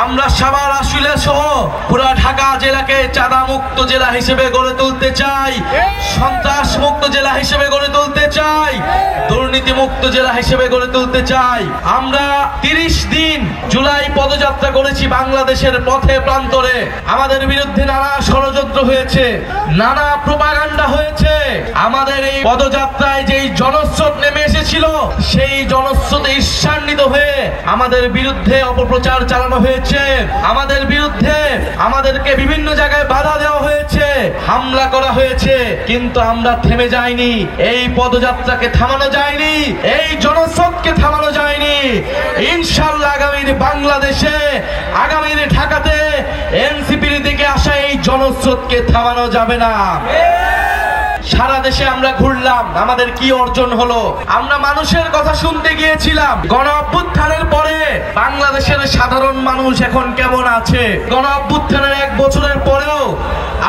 আমরা সাভার আশুলিয়া সহ পুরা ঢাকা জেলাকে চাঁদা মুক্ত জেলা হিসেবে গড়ে তুলতে চাই, সন্ত্রাস মুক্ত জেলা হিসেবে গড়ে তুলতে চাই, দুর্নীতি মুক্ত জেলা হিসেবে গড়ে তুলতে চাই। আমরা 30 দিন জুলাই পদযাত্রা করেছি বাংলাদেশের পথে প্রান্তরে। আমাদের বিরুদ্ধে নানা ষড়যন্ত্র হয়েছে, নানা প্রোপাগান্ডা হয়েছে। আমাদের এই পদযাত্রায় যেই জনস্রোত নেমে এসেছিল, সেই জনস্রোতে ঈর্ষান্বিত হয়ে আমাদের বিরুদ্ধে অপপ্রচার চালানো হয়েছে। আমাদের বিরুদ্ধে আমাদেরকে বিভিন্ন জায়গায় বাধা দেওয়া হয়েছে, হামলা করা হয়েছে, কিন্তু আমরা থেমে যাইনি। এই পদযাত্রাকে থামানো যায়নি, এই জনস্রোতকে থামানো যায়নি। ইনশাআল্লাহ আগামীর বাংলাদেশে, আগামীর ঢাকাতে এনসিপির দিকে আসা এই জনস্রোতকে থামানো যাবে না। সারা দেশে আমরা ঘুরলাম, আমাদের কি অর্জন হলো? আমরা মানুষের কথা শুনতে গিয়েছিলাম। গণ অভ্যুত্থানের পরে বাংলাদেশের সাধারণ মানুষ এখন কেমন আছে? গণ অভ্যুত্থানের 1 বছরের পরেও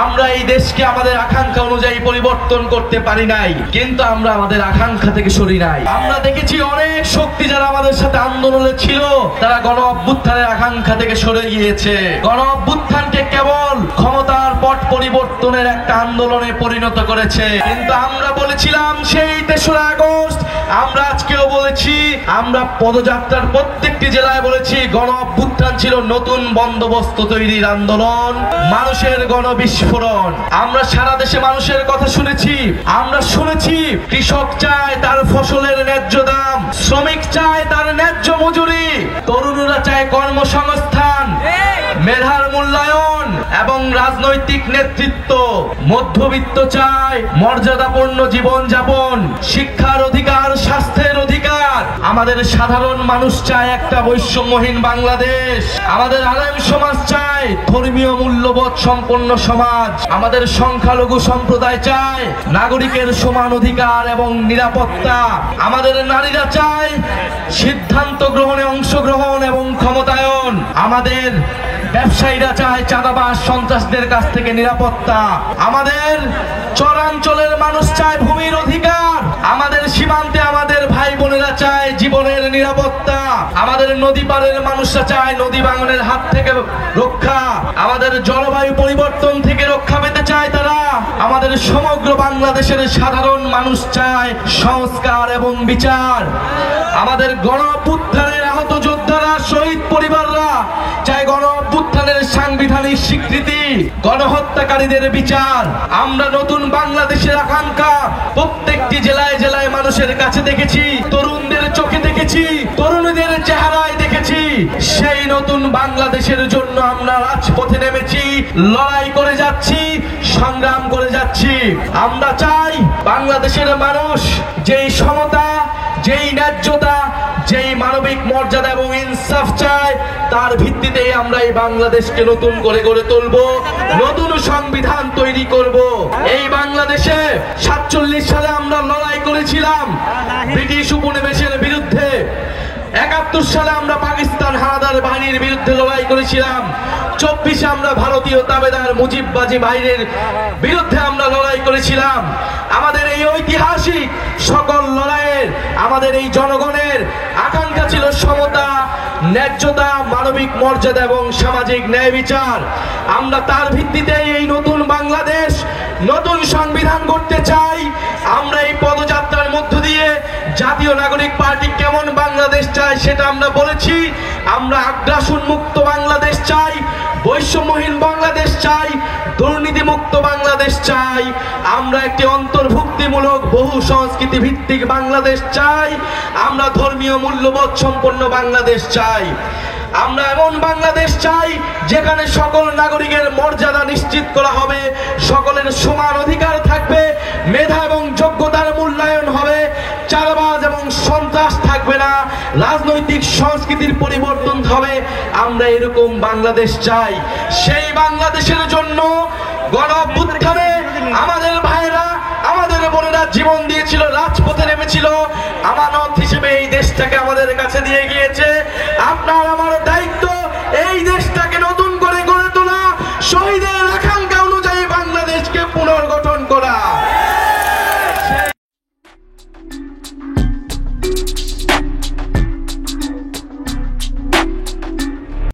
আমরা এই দেশকে আমাদের আকাঙ্ক্ষা অনুযায়ী পরিবর্তন করতে পারি নাই, কিন্তু আমরা আমাদের আকাঙ্ক্ষা থেকে সরি নাই। আমরা দেখেছি অনেক শক্তি যারা আমাদের সাথে আন্দোলনে ছিল, তারা গণ অভ্যুত্থানের আকাঙ্ক্ষা থেকে সরে গিয়েছে। গণ অভ্যুত্থানকে কেবল ক্ষমতার পট পরিবর্তনের একটা আন্দোলনে পরিণত করেছে। কিন্তু আমরা বলেছিলাম সেই 3রা আগস্ট, আমরা আজকেও বলেছি, আমরা পদযাত্রার প্রত্যেকটি জেলায় বলেছি, গণ অভ্যুত্থান ছিল নতুন বন্দোবস্ত তৈরির আন্দোলন, মানুষের গণবিস্ফোরণ। আমরা সারা দেশে মানুষের কথা শুনেছি। আমরা শুনেছি কৃষক চায় তার ফসলের ন্যায্য দাম, শ্রমিক চায় তার ন্যায্য মজুরি, তরুণরা চায় কর্মসংস্থান, মেধার মূল্যায়ন এবং রাজনৈতিক নেতৃত্ব, মধ্যবিত্ত চায় মর্যাদাপূর্ণ জীবন যাপন, শিক্ষার অধিকার, স্বাস্থ্যের অধিকার। আমাদের সাধারণ মানুষ চায় একটা বৈষম্যহীন বাংলাদেশ। আমাদের আলেম সমাজ চায় ধর্মীয় মূল্যবোধ সম্পন্ন সমাজ। আমাদের সংখ্যালঘু সম্প্রদায় চায় নাগরিকের সমান অধিকার এবং নিরাপত্তা। আমাদের নারীরা চায় সিদ্ধান্ত গ্রহণে অংশগ্রহণ এবং ক্ষমতায়ন। আমাদের ব্যবসায়ীরা চায় চাঁদাবাজ সন্ত্রাসদের কাছ থেকে নিরাপত্তা। আমাদের চরাঞ্চলের মানুষ চায় ভূমির অধিকার। আমাদের সীমান্তে আমাদের ভাই বোনেরা চায় জীবনের নিরাপত্তা। আমাদের নদী পাড়ের মানুষরা চায় নদী ভাঙনের হাত থেকে রক্ষা। আমাদের জলবায়ু পরিবর্তন থেকে রক্ষা পেতে চায় তারা। আমাদের সমগ্র বাংলাদেশের সাধারণ মানুষ চায় সংস্কার এবং বিচার। আমাদের গণ অভ্যুত্থানের আহত যোদ্ধারা, শহীদ পরিবাররা চায় গণ অভ্যুত্থানের সাংবিধানিক স্বীকৃতি, গণহত্যাকারীদের বিচার। আমরা নতুন বাংলাদেশের আকাঙ্ক্ষা প্রত্যেকটি জেলায় জেলায় মানুষের কাছে দেখেছি, তরুণদের চোখে দেখেছি, তরুণীদের চেহারায় দেখেছি। সেই নতুন বাংলাদেশের জন্য আমরা রাজপথে নেমেছি, লড়াই করে যাচ্ছি, সংগ্রাম করে যাচ্ছি। আমরা চাই বাংলাদেশের মানুষ যেই সমতা, যেই ন্যায্যতা, যেই মানবিক মর্যাদা এবং ইনসাফ চায়, তার ভিত্তিতেই আমরা এই বাংলাদেশকে নতুন করে গড়ে তুলব, নতুন সংবিধান তৈরি করব। এই বাংলাদেশে 47 সালে আমরা লড়াই করেছিলাম ব্রিটিশ উপনিবেশের বিরুদ্ধে। 71 সালে আমরা পাকিস্তান হানাদার বাহিনীর বিরুদ্ধে লড়াই করেছিলাম। 24-এ আমরা ভারতীয় তাবেদার মুজিববাজি বাহিনীর বিরুদ্ধে আমরা লড়াই করেছিলাম। আমাদের এই ঐতিহাসিক সকল লড়াইয়ের আমাদের এই জনগণের আকাঙ্ক্ষা ছিল সমতা, ন্যায্যতা, মানবিক মর্যাদা এবং সামাজিক ন্যায় বিচার। আমরা তার ভিত্তিতে এই নতুন বাংলাদেশ, নতুন সংবিধান গড়তে চাই। আমরা এই পদযাত্রার মধ্য দিয়ে জাতীয় নাগরিক পার্টি কেমন বাংলাদেশ চাই সেটা আমরা বলেছি। আমরা আগ্রাসন মুক্ত বাংলাদেশ চাই, বৈষম্যহীন বাংলাদেশ চাই, দুর্নীতি মুক্ত বাংলাদেশ চাই। আমরা একটি অন্তর্ভুক্তিমূলক বহু সংস্কৃতি ভিত্তিক বাংলাদেশ চাই। আমরা ধর্মীয় মূল্যবোধ সম্পন্ন বাংলাদেশ চাই। আমরা এমন বাংলাদেশ চাই যেখানে সকল নাগরিকের মর্যাদা নিশ্চিত করা হবে, সকলের সমান অধিকার থাকবে, মেধা এবং যোগ্যতার মূল্যায়ন হবে, চাঁদাবাজ এবং সন্ত্রাস থাকবে না, রাজনৈতিক সংস্কৃতির পরিবর্তন হবে। আমরা এরকম বাংলাদেশ চাই। সেই বাংলাদেশের জন্য গণ অভ্যুত্থানে আমাদের ভাইরা, আমাদের বোনেরা জীবন দিয়েছিল, রাজপথে নেমেছিল, আমানত হিসেবে এই দেশটাকে আমাদের কাছে দিয়ে গিয়েছে। আপনার আমার দায়িত্ব